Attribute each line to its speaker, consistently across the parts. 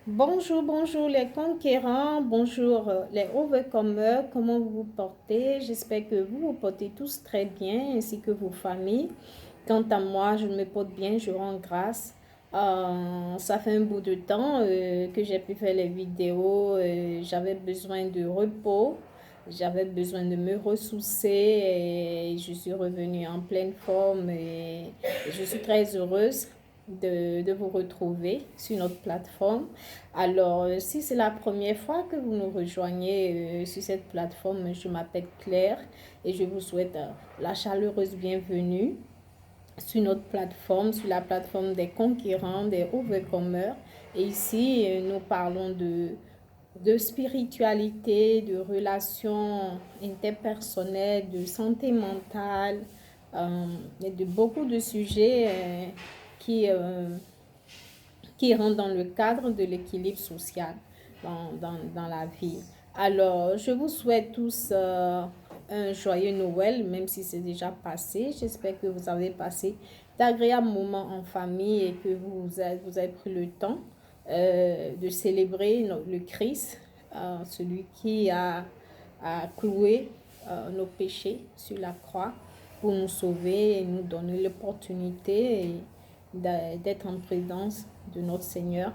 Speaker 1: Bonjour, bonjour les conquérants, bonjour les overcomers, comment vous vous portez? J'espère que vous vous portez tous très bien, ainsi que vos familles. Quant à moi, je me porte bien, je rends grâce. Ça fait un bout de temps que j'ai pu faire les vidéos, j'avais besoin de repos, j'avais besoin de me ressourcer et je suis revenue en pleine forme et je suis très heureuse de vous retrouver sur notre plateforme. Alors, si c'est la première fois que vous nous rejoignez sur cette plateforme, je m'appelle Claire et je vous souhaite la chaleureuse bienvenue sur notre plateforme, sur la plateforme des conquérants, des overcomers. Et ici, nous parlons de spiritualité, de relations interpersonnelles, de santé mentale et de beaucoup de sujets qui, euh, qui rentrent dans le cadre de l'équilibre social dans la vie. Alors, je vous souhaite tous un joyeux Noël, même si c'est déjà passé. J'espère que vous avez passé d'agréables moments en famille et que vous avez pris le temps de célébrer le Christ, celui qui a cloué nos péchés sur la croix pour nous sauver et nous donner l'opportunité d'être en présence de notre Seigneur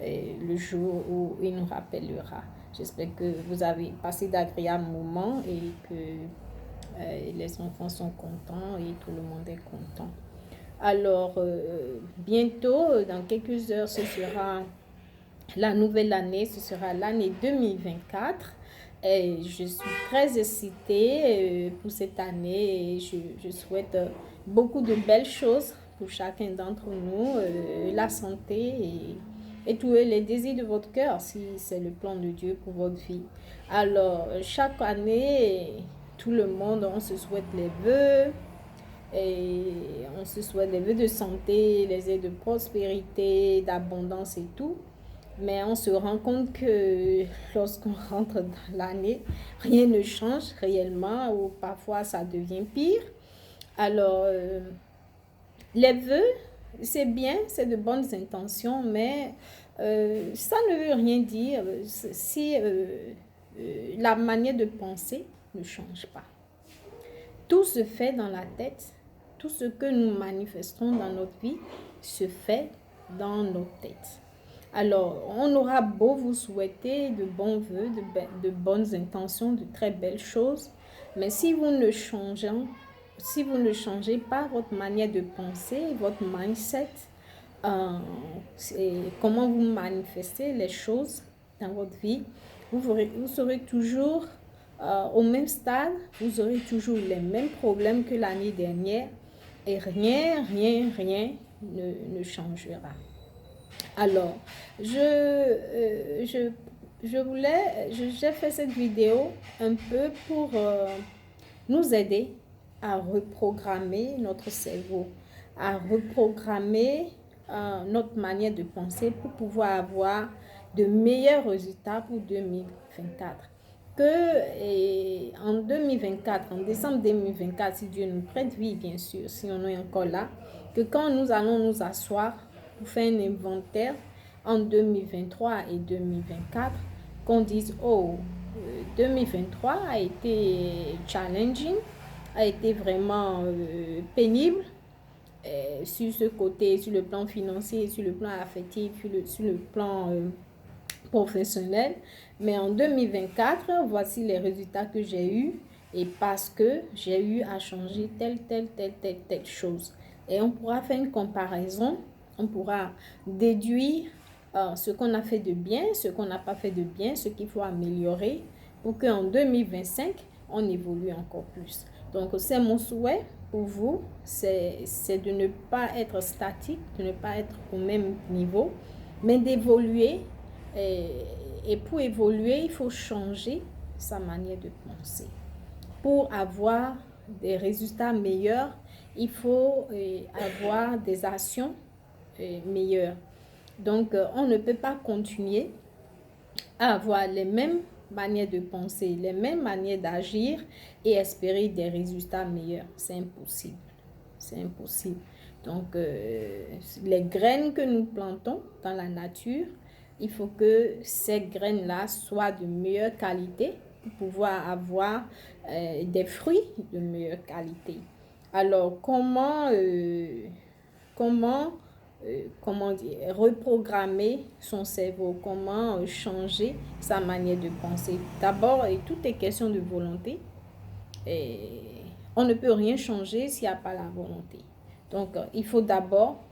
Speaker 1: le jour où il nous rappellera. J'espère que vous avez passé d'agréables moments et que les enfants sont contents et tout le monde est content. Alors, bientôt, dans quelques heures, ce sera la nouvelle année, ce sera l'année 2024. Et je suis très excitée pour cette année et je souhaite beaucoup de belles choses pour chacun d'entre nous, la santé et tous les désirs de votre cœur, si c'est le plan de Dieu pour votre vie. Alors, chaque année, tout le monde, on se souhaite les vœux, et on se souhaite les vœux de santé, les vœux de prospérité, d'abondance et tout. Mais on se rend compte que lorsqu'on rentre dans l'année, rien ne change réellement ou parfois ça devient pire. Alors, les vœux, c'est bien, c'est de bonnes intentions, mais ça ne veut rien dire si la manière de penser ne change pas. Tout se fait dans la tête, tout ce que nous manifestons dans notre vie se fait dans nos têtes. Alors, on aura beau vous souhaiter de bons voeux, de bonnes intentions, de très belles choses, mais si vous ne changez pas votre manière de penser, votre mindset, comment vous manifestez les choses dans votre vie, vous serez toujours au même stade, vous aurez toujours les mêmes problèmes que l'année dernière et rien ne changera. Alors, j'ai fait cette vidéo un peu pour nous aider à reprogrammer notre cerveau, à reprogrammer notre manière de penser pour pouvoir avoir de meilleurs résultats pour 2024. En 2024, en décembre 2024, si Dieu nous prête vie, bien sûr, si on est encore là, que quand nous allons nous asseoir pour faire un inventaire en 2023 et 2024, qu'on dise, oh, 2023 a été challenging, a été vraiment pénible sur ce côté, sur le plan financier, sur le plan affectif, sur le plan professionnel. Mais en 2024, voici les résultats que j'ai eus et parce que j'ai eu à changer telle chose. Et on pourra faire une comparaison, on pourra déduire ce qu'on a fait de bien, ce qu'on n'a pas fait de bien, ce qu'il faut améliorer pour qu'en 2025, on évolue encore plus. Donc, c'est mon souhait pour vous, c'est de ne pas être statique, de ne pas être au même niveau, mais d'évoluer. Et pour évoluer, il faut changer sa manière de penser. Pour avoir des résultats meilleurs, il faut avoir des actions meilleures. Donc, on ne peut pas continuer à avoir les mêmes manières de penser, les mêmes manières d'agir et espérer des résultats meilleurs. C'est impossible. C'est impossible. Donc, les graines que nous plantons dans la nature il faut que ces graines-là soient de meilleure qualité pour pouvoir avoir des fruits de meilleure qualité. Alors, comment dire, reprogrammer son cerveau, comment changer sa manière de penser. D'abord, tout est question de volonté. Et on ne peut rien changer s'il n'y a pas la volonté. Donc, il faut d'abord,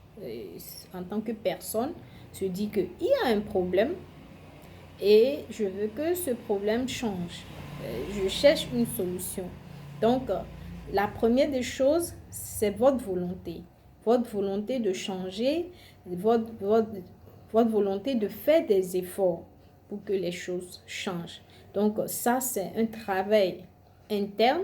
Speaker 1: en tant que personne, se dire qu'il y a un problème et je veux que ce problème change. Je cherche une solution. Donc, la première des choses, c'est votre volonté. Votre volonté de changer, votre volonté de faire des efforts pour que les choses changent. Donc, ça, c'est un travail interne,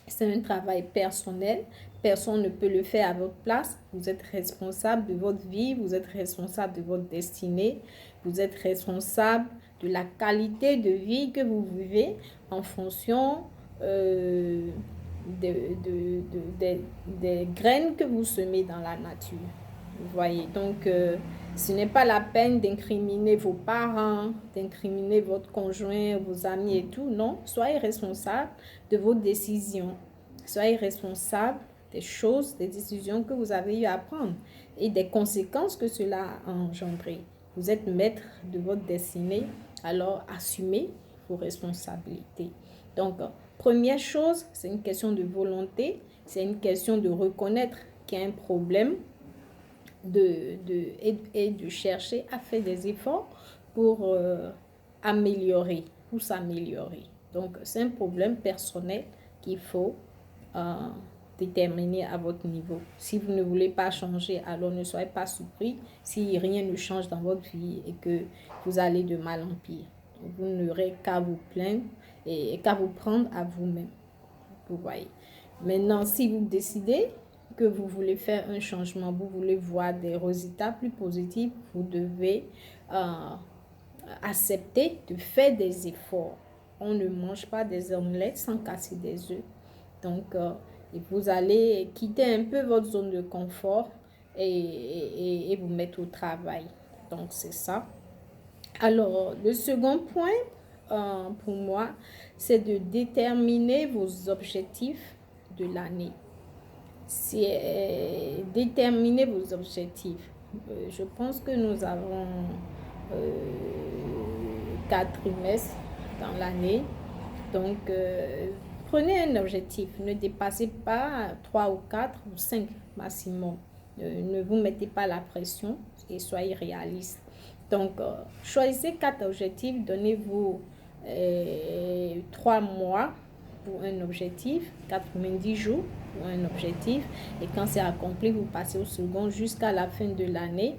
Speaker 1: c'est un travail personnel. Personne ne peut le faire à votre place. Vous êtes responsable de votre vie, vous êtes responsable de votre destinée, vous êtes responsable de la qualité de vie que vous vivez en fonction des graines que vous semez dans la nature. Vous voyez, donc ce n'est pas la peine d'incriminer vos parents, d'incriminer votre conjoint, vos amis et tout. Non, soyez responsable de vos décisions. Soyez responsable des choses, des décisions que vous avez eu à prendre et des conséquences que cela a engendré. Vous êtes maître de votre destinée, alors assumez vos responsabilités. Donc, première chose, c'est une question de volonté, c'est une question de reconnaître qu'il y a un problème et de chercher à faire des efforts pour pour s'améliorer. Donc, c'est un problème personnel qu'il faut déterminer à votre niveau. Si vous ne voulez pas changer, alors ne soyez pas surpris si rien ne change dans votre vie et que vous allez de mal en pire. Donc, vous n'aurez qu'à vous plaindre et qu'à vous prendre à vous-même. Vous voyez. Maintenant, si vous décidez que vous voulez faire un changement, vous voulez voir des résultats plus positifs, vous devez accepter de faire des efforts. On ne mange pas des omelettes sans casser des œufs. Donc, vous allez quitter un peu votre zone de confort et vous mettre au travail. Donc, c'est ça. Alors, le second point pour moi, c'est de déterminer vos objectifs de l'année. C'est déterminer vos objectifs. Je pense que nous avons 4 trimestres dans l'année. Donc, prenez un objectif. Ne dépassez pas 3 ou 4 ou 5 maximum. Ne vous mettez pas la pression et soyez réaliste. Donc, choisissez 4 objectifs. Donnez-vous 3 mois pour un objectif, 90 jours pour un objectif. Et quand c'est accompli, vous passez au second jusqu'à la fin de l'année.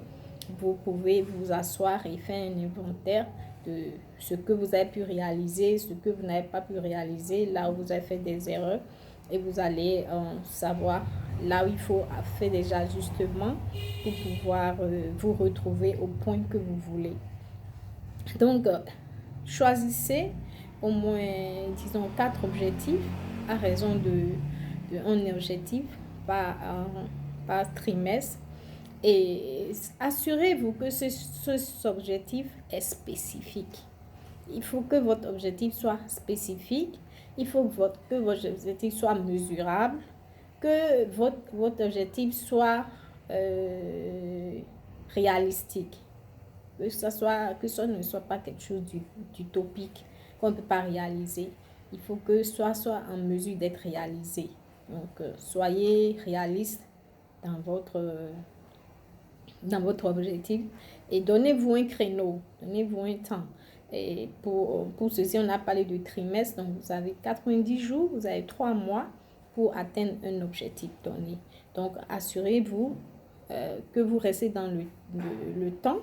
Speaker 1: Vous pouvez vous asseoir et faire un inventaire de ce que vous avez pu réaliser, ce que vous n'avez pas pu réaliser, là où vous avez fait des erreurs. Et vous allez savoir là où il faut faire des ajustements pour pouvoir vous retrouver au point que vous voulez. Donc, choisissez au moins, disons, 4 objectifs à raison de un objectif par trimestre. Et assurez-vous que ce objectif est spécifique. Il faut que votre objectif soit spécifique. Il faut que votre objectif soit mesurable. Que votre objectif soit réalistique. Que ce ne soit pas quelque chose d'utopique qu'on ne peut pas réaliser. Il faut que soit en mesure d'être réalisé. Donc, soyez réaliste dans votre objectif et donnez-vous un créneau, donnez-vous un temps. Et pour ceci, on a parlé de trimestre. Donc, vous avez 90 jours, vous avez 3 mois pour atteindre un objectif donné. Donc, assurez-vous que vous restez dans le temps,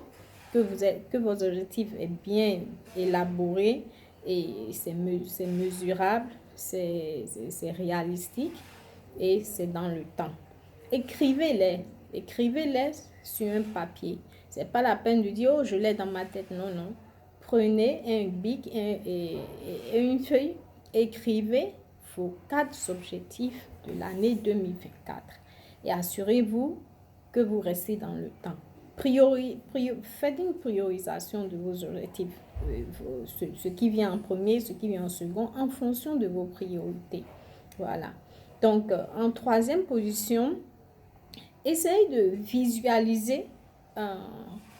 Speaker 1: que vos objectifs est bien élaboré et c'est mesurable, c'est réalistique et c'est dans le temps. Écrivez-les sur un papier. C'est pas la peine de dire, oh, je l'ai dans ma tête. Non, non. Prenez un bic et une feuille, écrivez vos 4 objectifs de l'année 2024 et assurez-vous que vous restez dans le temps. faites une priorisation de vos objectifs. Ce qui vient en premier, ce qui vient en second, en fonction de vos priorités. Voilà. Donc, en troisième position, essayez de visualiser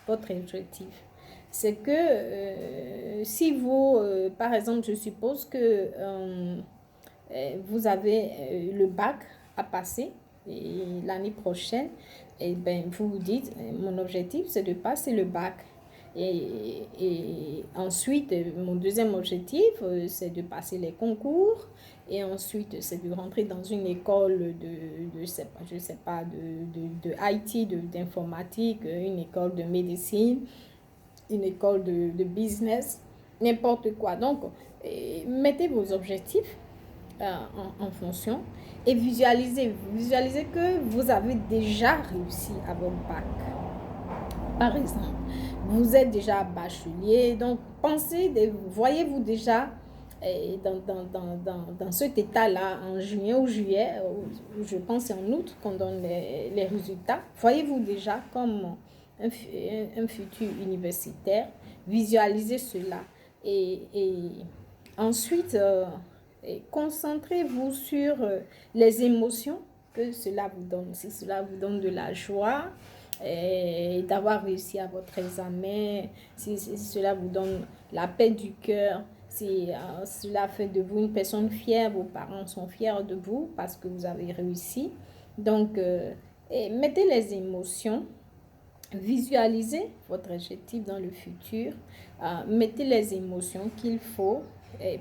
Speaker 1: votre objectif. C'est que si vous, par exemple, je suppose que vous avez le bac à passer et l'année prochaine, et ben, vous vous dites, mon objectif, c'est de passer le bac. Et ensuite, mon deuxième objectif, c'est de passer les concours. Et ensuite, c'est de rentrer dans une école je sais pas, de IT, d'informatique, une école de médecine, une école de business, n'importe quoi. Donc, mettez vos objectifs en fonction et visualisez que vous avez déjà réussi à votre bac. Par exemple, vous êtes déjà bachelier, donc voyez-vous déjà dans cet état-là en juin ou juillet, je pense en août qu'on donne les résultats. Voyez-vous déjà comme un futur universitaire, visualisez cela et ensuite concentrez-vous sur les émotions que cela vous donne. Si cela vous donne de la joie, d'avoir réussi à votre examen, si cela vous donne la paix du cœur, si cela fait de vous une personne fière, vos parents sont fiers de vous parce que vous avez réussi. Donc, mettez les émotions, visualisez votre objectif dans le futur, mettez les émotions qu'il faut et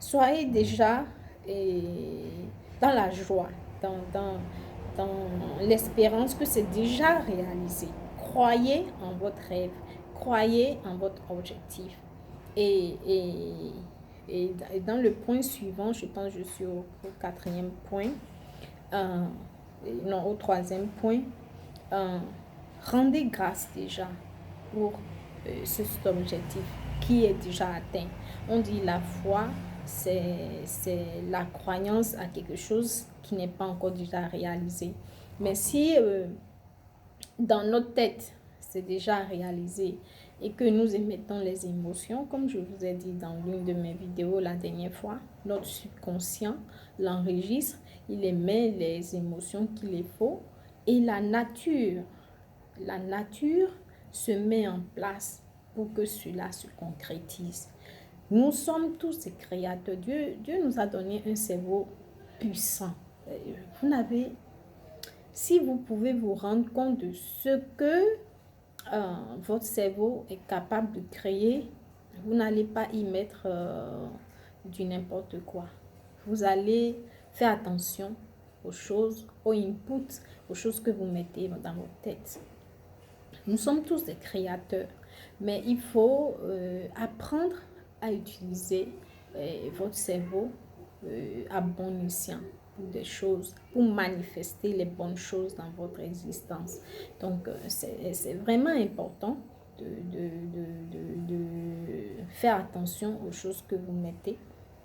Speaker 1: soyez déjà dans la joie, dans l'espérance que c'est déjà réalisé. Croyez en votre rêve, croyez en votre objectif. Et dans le point suivant, je pense que je suis au quatrième point, non, au troisième point, rendez grâce déjà pour cet objectif qui est déjà atteint. On dit la foi, c'est la croyance à quelque chose qui n'est pas encore déjà réalisé. Mais si dans notre tête, c'est déjà réalisé et que nous émettons les émotions, comme je vous ai dit dans l'une de mes vidéos la dernière fois, notre subconscient l'enregistre, il émet les émotions qu'il faut et la nature se met en place pour que cela se concrétise. Nous sommes tous des créateurs. Dieu nous a donné un cerveau puissant. Si vous pouvez vous rendre compte de ce que votre cerveau est capable de créer, vous n'allez pas y mettre du n'importe quoi. Vous allez faire attention aux choses, aux inputs, aux choses que vous mettez dans votre tête. Nous sommes tous des créateurs, mais il faut apprendre à utiliser votre cerveau à bon escient pour des choses, pour manifester les bonnes choses dans votre existence. Donc, c'est vraiment important de faire attention aux choses que vous mettez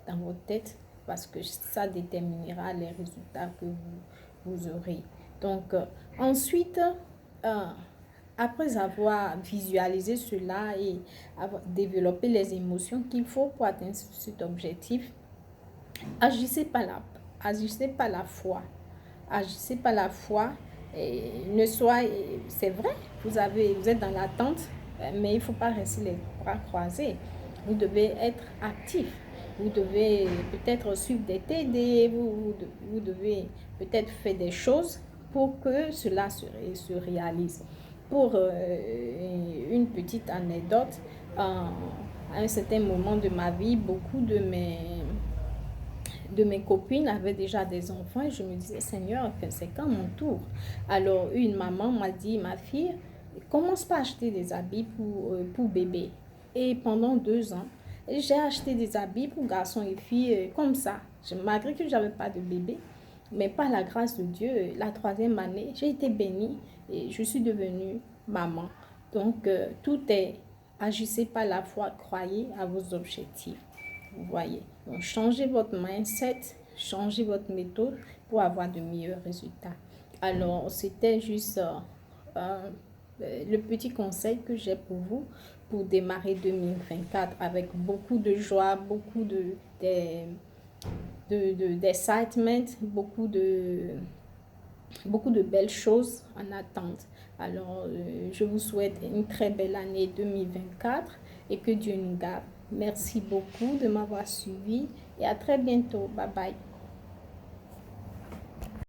Speaker 1: dans votre tête parce que ça déterminera les résultats que vous aurez. Donc, ensuite, après avoir visualisé cela et avoir développé les émotions qu'il faut pour atteindre cet objectif, agissez par la foi. Agissez par la foi. Et c'est vrai, vous êtes dans l'attente, mais il ne faut pas rester les bras croisés. Vous devez être actif. Vous devez peut-être suivre des TD, vous devez peut-être faire des choses pour que cela se réalise. Pour une petite anecdote, à un certain moment de ma vie, beaucoup de mes copines avaient déjà des enfants et je me disais, Seigneur, c'est quand mon tour? Alors, une maman m'a dit, ma fille, commence pas à acheter des habits pour bébé. Et pendant 2 ans, j'ai acheté des habits pour garçons et filles comme ça. Malgré que je n'avais pas de bébé, mais par la grâce de Dieu, la 3e année, j'ai été bénie et je suis devenue maman. Donc, tout est, agissez par la foi, croyez à vos objectifs. Vous voyez. Donc, changez votre mindset, changez votre méthode pour avoir de meilleurs résultats. Alors, c'était juste le petit conseil que j'ai pour vous pour démarrer 2024 avec beaucoup de joie, beaucoup d'excitement, beaucoup de belles choses en attente. Alors, je vous souhaite une très belle année 2024 et que Dieu nous garde. Merci beaucoup de m'avoir suivi et à très bientôt. Bye bye.